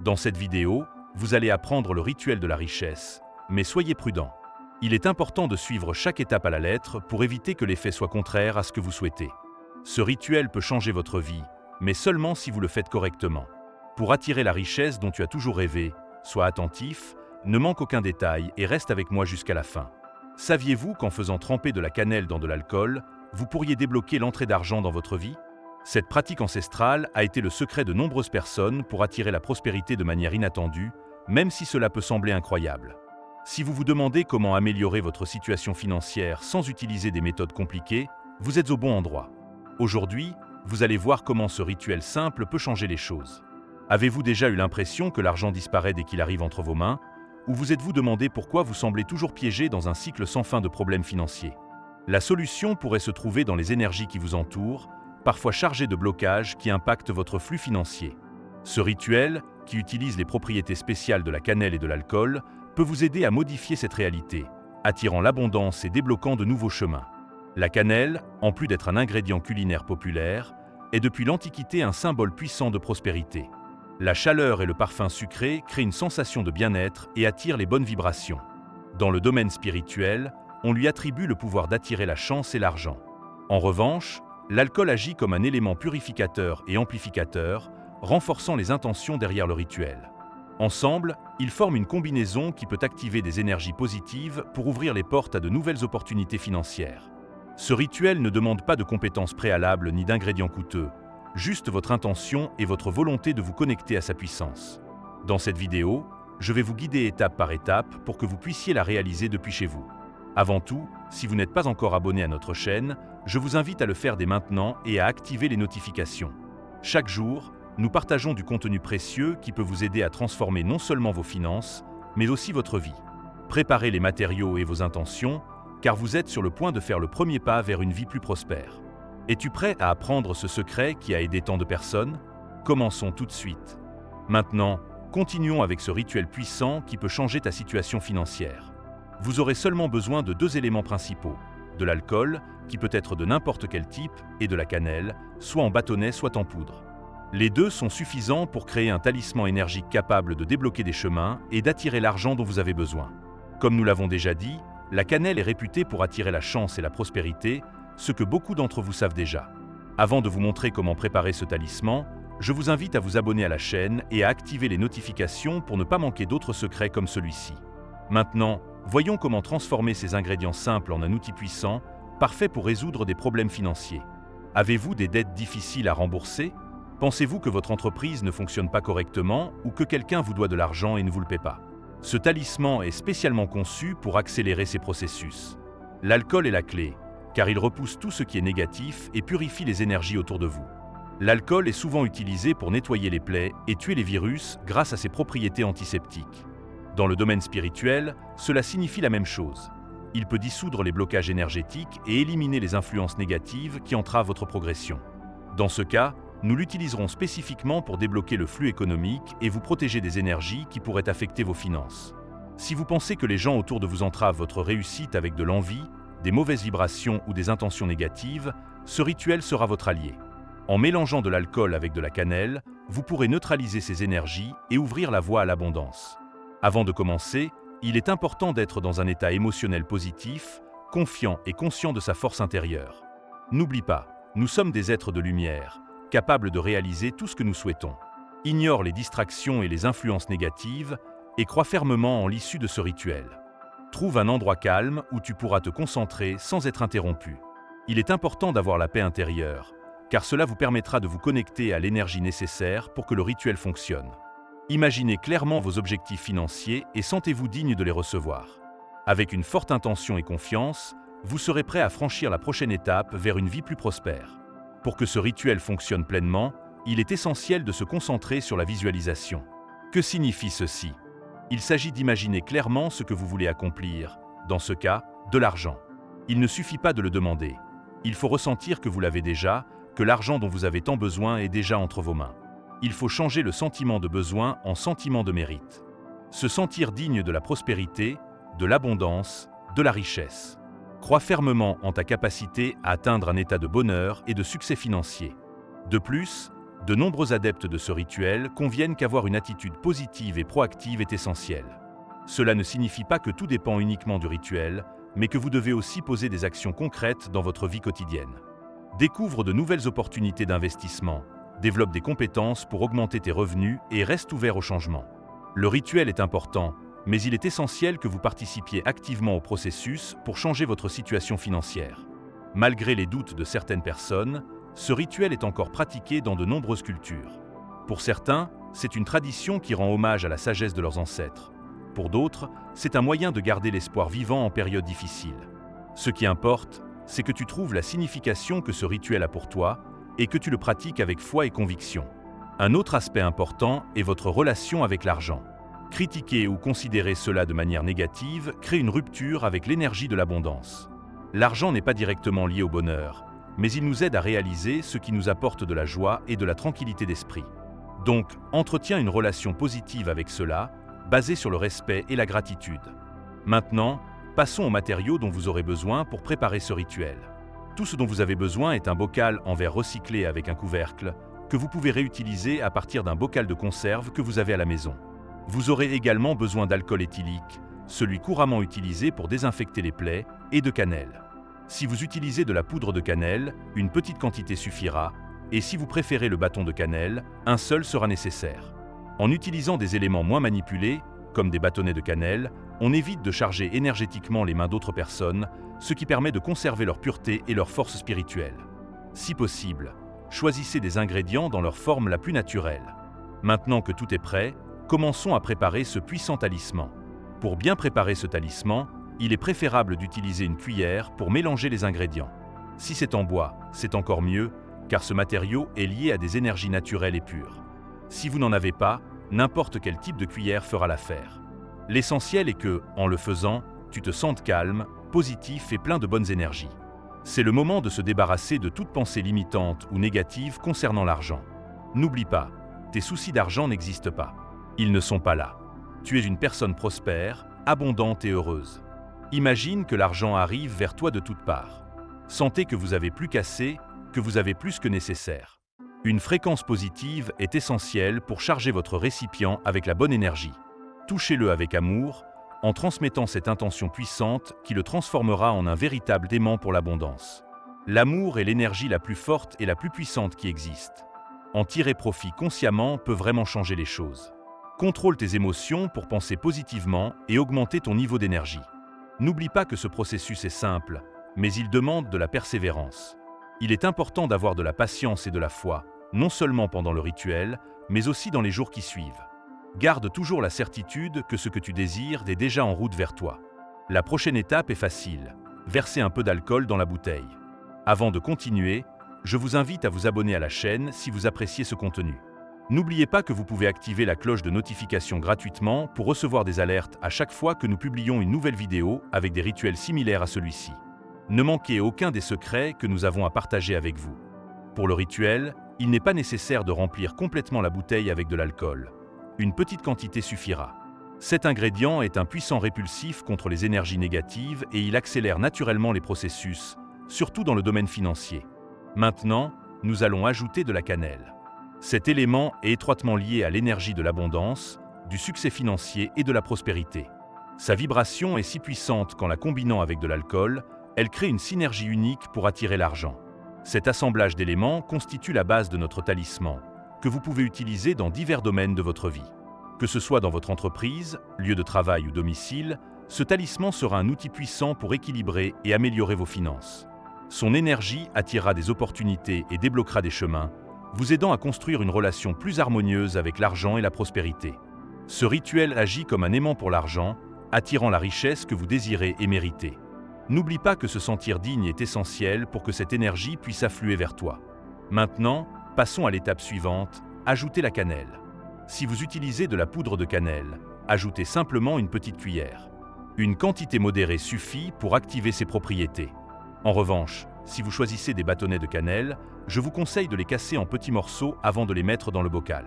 Dans cette vidéo, vous allez apprendre le rituel de la richesse, mais soyez prudent. Il est important de suivre chaque étape à la lettre pour éviter que l'effet soit contraire à ce que vous souhaitez. Ce rituel peut changer votre vie, mais seulement si vous le faites correctement. Pour attirer la richesse dont tu as toujours rêvé, sois attentif, ne manque aucun détail et reste avec moi jusqu'à la fin. Saviez-vous qu'en faisant tremper de la cannelle dans de l'alcool, vous pourriez débloquer l'entrée d'argent dans votre vie? Cette pratique ancestrale a été le secret de nombreuses personnes pour attirer la prospérité de manière inattendue, même si cela peut sembler incroyable. Si vous vous demandez comment améliorer votre situation financière sans utiliser des méthodes compliquées, vous êtes au bon endroit. Aujourd'hui, vous allez voir comment ce rituel simple peut changer les choses. Avez-vous déjà eu l'impression que l'argent disparaît dès qu'il arrive entre vos mains? Ou vous êtes-vous demandé pourquoi vous semblez toujours piégé dans un cycle sans fin de problèmes financiers? La solution pourrait se trouver dans les énergies qui vous entourent, parfois chargées de blocages qui impactent votre flux financier. Ce rituel, qui utilise les propriétés spéciales de la cannelle et de l'alcool, peut vous aider à modifier cette réalité, attirant l'abondance et débloquant de nouveaux chemins. La cannelle, en plus d'être un ingrédient culinaire populaire, est depuis l'Antiquité un symbole puissant de prospérité. La chaleur et le parfum sucré créent une sensation de bien-être et attirent les bonnes vibrations. Dans le domaine spirituel, on lui attribue le pouvoir d'attirer la chance et l'argent. En revanche, l'alcool agit comme un élément purificateur et amplificateur, renforçant les intentions derrière le rituel. Ensemble, ils forment une combinaison qui peut activer des énergies positives pour ouvrir les portes à de nouvelles opportunités financières. Ce rituel ne demande pas de compétences préalables ni d'ingrédients coûteux, juste votre intention et votre volonté de vous connecter à sa puissance. Dans cette vidéo, je vais vous guider étape par étape pour que vous puissiez la réaliser depuis chez vous. Avant tout, si vous n'êtes pas encore abonné à notre chaîne, je vous invite à le faire dès maintenant et à activer les notifications. Chaque jour, nous partageons du contenu précieux qui peut vous aider à transformer non seulement vos finances, mais aussi votre vie. Préparez les matériaux et vos intentions, car vous êtes sur le point de faire le premier pas vers une vie plus prospère. Es-tu prêt à apprendre ce secret qui a aidé tant de personnes? Commençons tout de suite. Maintenant, continuons avec ce rituel puissant qui peut changer ta situation financière. Vous aurez seulement besoin de deux éléments principaux, de l'alcool, qui peut être de n'importe quel type, et de la cannelle, soit en bâtonnet, soit en poudre. Les deux sont suffisants pour créer un talisman énergique capable de débloquer des chemins et d'attirer l'argent dont vous avez besoin. Comme nous l'avons déjà dit, la cannelle est réputée pour attirer la chance et la prospérité, ce que beaucoup d'entre vous savent déjà. Avant de vous montrer comment préparer ce talisman, je vous invite à vous abonner à la chaîne et à activer les notifications pour ne pas manquer d'autres secrets comme celui-ci. Maintenant, voyons comment transformer ces ingrédients simples en un outil puissant, parfait pour résoudre des problèmes financiers. Avez-vous des dettes difficiles à rembourser? Pensez-vous que votre entreprise ne fonctionne pas correctement ou que quelqu'un vous doit de l'argent et ne vous le paie pas? Ce talisman est spécialement conçu pour accélérer ces processus. L'alcool est la clé, car il repousse tout ce qui est négatif et purifie les énergies autour de vous. L'alcool est souvent utilisé pour nettoyer les plaies et tuer les virus grâce à ses propriétés antiseptiques. Dans le domaine spirituel, cela signifie la même chose. Il peut dissoudre les blocages énergétiques et éliminer les influences négatives qui entravent votre progression. Dans ce cas, nous l'utiliserons spécifiquement pour débloquer le flux économique et vous protéger des énergies qui pourraient affecter vos finances. Si vous pensez que les gens autour de vous entravent votre réussite avec de l'envie, des mauvaises vibrations ou des intentions négatives, ce rituel sera votre allié. En mélangeant de l'alcool avec de la cannelle, vous pourrez neutraliser ces énergies et ouvrir la voie à l'abondance. Avant de commencer, il est important d'être dans un état émotionnel positif, confiant et conscient de sa force intérieure. N'oublie pas, nous sommes des êtres de lumière, capables de réaliser tout ce que nous souhaitons. Ignore les distractions et les influences négatives et crois fermement en l'issue de ce rituel. Trouve un endroit calme où tu pourras te concentrer sans être interrompu. Il est important d'avoir la paix intérieure, car cela vous permettra de vous connecter à l'énergie nécessaire pour que le rituel fonctionne. Imaginez clairement vos objectifs financiers et sentez-vous digne de les recevoir. Avec une forte intention et confiance, vous serez prêt à franchir la prochaine étape vers une vie plus prospère. Pour que ce rituel fonctionne pleinement, il est essentiel de se concentrer sur la visualisation. Que signifie ceci? Il s'agit d'imaginer clairement ce que vous voulez accomplir, dans ce cas, de l'argent. Il ne suffit pas de le demander. Il faut ressentir que vous l'avez déjà, que l'argent dont vous avez tant besoin est déjà entre vos mains. Il faut changer le sentiment de besoin en sentiment de mérite. Se sentir digne de la prospérité, de l'abondance, de la richesse. Crois fermement en ta capacité à atteindre un état de bonheur et de succès financier. De plus, De nombreux adeptes de ce rituel conviennent qu'avoir une attitude positive et proactive est essentiel. Cela ne signifie pas que tout dépend uniquement du rituel, mais que vous devez aussi poser des actions concrètes dans votre vie quotidienne. Découvre de nouvelles opportunités d'investissement, développe des compétences pour augmenter tes revenus et reste ouvert au changement. Le rituel est important, mais il est essentiel que vous participiez activement au processus pour changer votre situation financière. Malgré les doutes de certaines personnes, ce rituel est encore pratiqué dans de nombreuses cultures. Pour certains, c'est une tradition qui rend hommage à la sagesse de leurs ancêtres. Pour d'autres, c'est un moyen de garder l'espoir vivant en période difficile. Ce qui importe, c'est que tu trouves la signification que ce rituel a pour toi et que tu le pratiques avec foi et conviction. Un autre aspect important est votre relation avec l'argent. Critiquer ou considérer cela de manière négative crée une rupture avec l'énergie de l'abondance. L'argent n'est pas directement lié au bonheur, mais il nous aide à réaliser ce qui nous apporte de la joie et de la tranquillité d'esprit. Donc, entretiens une relation positive avec cela, basée sur le respect et la gratitude. Maintenant, passons aux matériaux dont vous aurez besoin pour préparer ce rituel. Tout ce dont vous avez besoin est un bocal en verre recyclé avec un couvercle, que vous pouvez réutiliser à partir d'un bocal de conserve que vous avez à la maison. Vous aurez également besoin d'alcool éthylique, celui couramment utilisé pour désinfecter les plaies, et de cannelle. Si vous utilisez de la poudre de cannelle, une petite quantité suffira, et si vous préférez le bâton de cannelle, un seul sera nécessaire. En utilisant des éléments moins manipulés, comme des bâtonnets de cannelle, on évite de charger énergétiquement les mains d'autres personnes, ce qui permet de conserver leur pureté et leur force spirituelle. Si possible, choisissez des ingrédients dans leur forme la plus naturelle. Maintenant que tout est prêt, commençons à préparer ce puissant talisman. Pour bien préparer ce talisman, il est préférable d'utiliser une cuillère pour mélanger les ingrédients. Si c'est en bois, c'est encore mieux, car ce matériau est lié à des énergies naturelles et pures. Si vous n'en avez pas, n'importe quel type de cuillère fera l'affaire. L'essentiel est que, en le faisant, tu te sentes calme, positif et plein de bonnes énergies. C'est le moment de se débarrasser de toute pensée limitante ou négative concernant l'argent. N'oublie pas, tes soucis d'argent n'existent pas. Ils ne sont pas là. Tu es une personne prospère, abondante et heureuse. Imagine que l'argent arrive vers toi de toutes parts. Sentez que vous avez plus qu'assez, que vous avez plus que nécessaire. Une fréquence positive est essentielle pour charger votre récipient avec la bonne énergie. Touchez-le avec amour, en transmettant cette intention puissante qui le transformera en un véritable aimant pour l'abondance. L'amour est l'énergie la plus forte et la plus puissante qui existe. En tirer profit consciemment peut vraiment changer les choses. Contrôle tes émotions pour penser positivement et augmenter ton niveau d'énergie. N'oublie pas que ce processus est simple, mais il demande de la persévérance. Il est important d'avoir de la patience et de la foi, non seulement pendant le rituel, mais aussi dans les jours qui suivent. Garde toujours la certitude que ce que tu désires est déjà en route vers toi. La prochaine étape est facile, verser un peu d'alcool dans la bouteille. Avant de continuer, je vous invite à vous abonner à la chaîne si vous appréciez ce contenu. N'oubliez pas que vous pouvez activer la cloche de notification gratuitement pour recevoir des alertes à chaque fois que nous publions une nouvelle vidéo avec des rituels similaires à celui-ci. Ne manquez aucun des secrets que nous avons à partager avec vous. Pour le rituel, il n'est pas nécessaire de remplir complètement la bouteille avec de l'alcool. Une petite quantité suffira. Cet ingrédient est un puissant répulsif contre les énergies négatives et il accélère naturellement les processus, surtout dans le domaine financier. Maintenant, nous allons ajouter de la cannelle. Cet élément est étroitement lié à l'énergie de l'abondance, du succès financier et de la prospérité. Sa vibration est si puissante qu'en la combinant avec de l'alcool, elle crée une synergie unique pour attirer l'argent. Cet assemblage d'éléments constitue la base de notre talisman, que vous pouvez utiliser dans divers domaines de votre vie. Que ce soit dans votre entreprise, lieu de travail ou domicile, ce talisman sera un outil puissant pour équilibrer et améliorer vos finances. Son énergie attirera des opportunités et débloquera des chemins, vous aidant à construire une relation plus harmonieuse avec l'argent et la prospérité. Ce rituel agit comme un aimant pour l'argent, attirant la richesse que vous désirez et méritez. N'oublie pas que se sentir digne est essentiel pour que cette énergie puisse affluer vers toi. Maintenant, passons à l'étape suivante, ajoutez la cannelle. Si vous utilisez de la poudre de cannelle, ajoutez simplement une petite cuillère. Une quantité modérée suffit pour activer ses propriétés. En revanche, si vous choisissez des bâtonnets de cannelle, je vous conseille de les casser en petits morceaux avant de les mettre dans le bocal.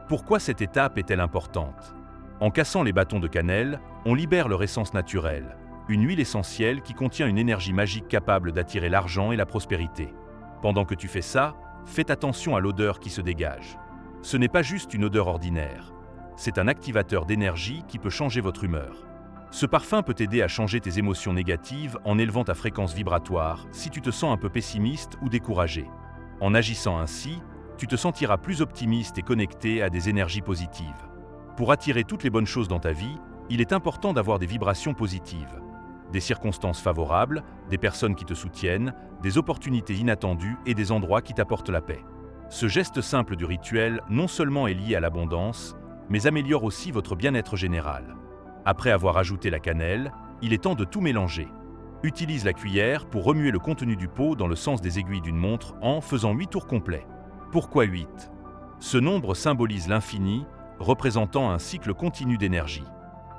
Pourquoi cette étape est-elle importante? En cassant les bâtons de cannelle, on libère leur essence naturelle, une huile essentielle qui contient une énergie magique capable d'attirer l'argent et la prospérité. Pendant que tu fais ça, faites attention à l'odeur qui se dégage. Ce n'est pas juste une odeur ordinaire. C'est un activateur d'énergie qui peut changer votre humeur. Ce parfum peut t'aider à changer tes émotions négatives en élevant ta fréquence vibratoire si tu te sens un peu pessimiste ou découragé. En agissant ainsi, tu te sentiras plus optimiste et connecté à des énergies positives. Pour attirer toutes les bonnes choses dans ta vie, il est important d'avoir des vibrations positives. Des circonstances favorables, des personnes qui te soutiennent, des opportunités inattendues et des endroits qui t'apportent la paix. Ce geste simple du rituel non seulement est lié à l'abondance, mais améliore aussi votre bien-être général. Après avoir ajouté la cannelle, il est temps de tout mélanger. Utilise la cuillère pour remuer le contenu du pot dans le sens des aiguilles d'une montre en faisant 8 tours complets. Pourquoi 8? Ce nombre symbolise l'infini, représentant un cycle continu d'énergie.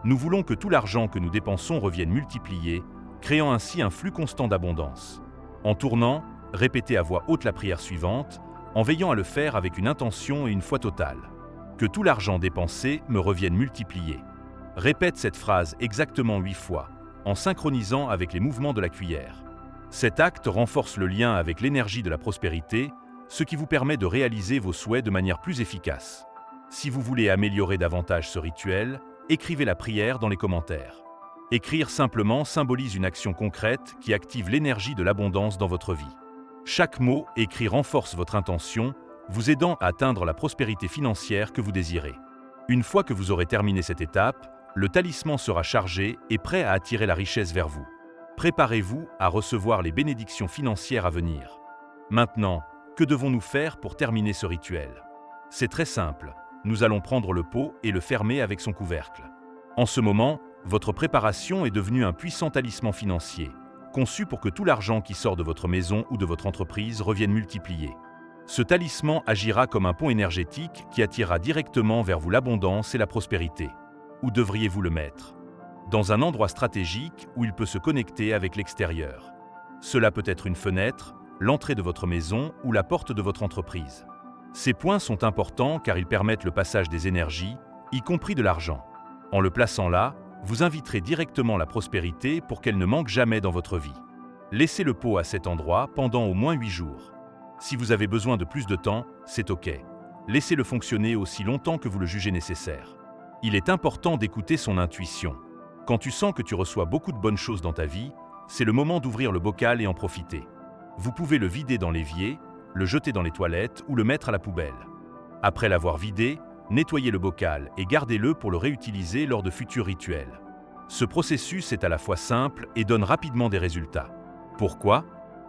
Nous voulons que tout l'argent que nous dépensons revienne multiplié, créant ainsi un flux constant d'abondance. En tournant, répétez à voix haute la prière suivante, en veillant à le faire avec une intention et une foi totale. Que tout l'argent dépensé me revienne multiplié. Répète cette phrase exactement 8 fois, en synchronisant avec les mouvements de la cuillère. Cet acte renforce le lien avec l'énergie de la prospérité, ce qui vous permet de réaliser vos souhaits de manière plus efficace. Si vous voulez améliorer davantage ce rituel, écrivez la prière dans les commentaires. Écrire simplement symbolise une action concrète qui active l'énergie de l'abondance dans votre vie. Chaque mot écrit renforce votre intention, vous aidant à atteindre la prospérité financière que vous désirez. Une fois que vous aurez terminé cette étape, le talisman sera chargé et prêt à attirer la richesse vers vous. Préparez-vous à recevoir les bénédictions financières à venir. Maintenant, que devons-nous faire pour terminer ce rituel? C'est très simple. Nous allons prendre le pot et le fermer avec son couvercle. En ce moment, votre préparation est devenue un puissant talisman financier, conçu pour que tout l'argent qui sort de votre maison ou de votre entreprise revienne multiplié. Ce talisman agira comme un pont énergétique qui attirera directement vers vous l'abondance et la prospérité. Où devriez-vous le mettre? Dans un endroit stratégique où il peut se connecter avec l'extérieur. Cela peut être une fenêtre, l'entrée de votre maison ou la porte de votre entreprise. Ces points sont importants car ils permettent le passage des énergies, y compris de l'argent. En le plaçant là, vous inviterez directement la prospérité pour qu'elle ne manque jamais dans votre vie. Laissez le pot à cet endroit pendant au moins 8 jours. Si vous avez besoin de plus de temps, c'est OK. Laissez-le fonctionner aussi longtemps que vous le jugez nécessaire. Il est important d'écouter son intuition. Quand tu sens que tu reçois beaucoup de bonnes choses dans ta vie, c'est le moment d'ouvrir le bocal et en profiter. Vous pouvez le vider dans l'évier, le jeter dans les toilettes ou le mettre à la poubelle. Après l'avoir vidé, nettoyez le bocal et gardez-le pour le réutiliser lors de futurs rituels. Ce processus est à la fois simple et donne rapidement des résultats. Pourquoi?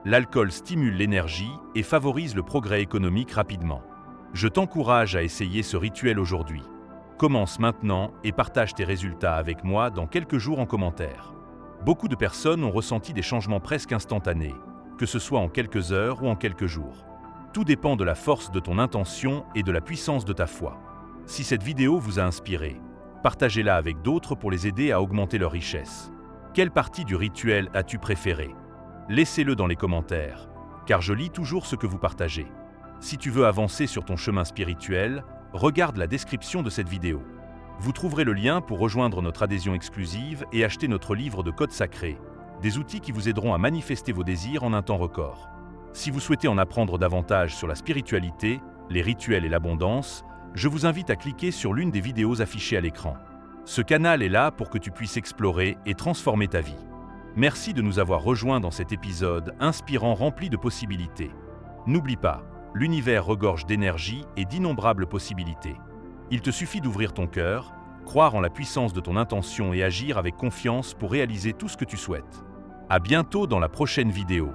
L'alcool stimule l'énergie et favorise le progrès économique rapidement. Je t'encourage à essayer ce rituel aujourd'hui. Commence maintenant et partage tes résultats avec moi dans quelques jours en commentaire. Beaucoup de personnes ont ressenti des changements presque instantanés, que ce soit en quelques heures ou en quelques jours. Tout dépend de la force de ton intention et de la puissance de ta foi. Si cette vidéo vous a inspiré, partagez-la avec d'autres pour les aider à augmenter leur richesse. Quelle partie du rituel as-tu préférée? Laissez-le dans les commentaires, car je lis toujours ce que vous partagez. Si tu veux avancer sur ton chemin spirituel, regarde la description de cette vidéo. Vous trouverez le lien pour rejoindre notre adhésion exclusive et acheter notre livre de codes sacrés, des outils qui vous aideront à manifester vos désirs en un temps record. Si vous souhaitez en apprendre davantage sur la spiritualité, les rituels et l'abondance, je vous invite à cliquer sur l'une des vidéos affichées à l'écran. Ce canal est là pour que tu puisses explorer et transformer ta vie. Merci de nous avoir rejoints dans cet épisode inspirant rempli de possibilités. N'oublie pas, l'univers regorge d'énergie et d'innombrables possibilités. Il te suffit d'ouvrir ton cœur, croire en la puissance de ton intention et agir avec confiance pour réaliser tout ce que tu souhaites. À bientôt dans la prochaine vidéo.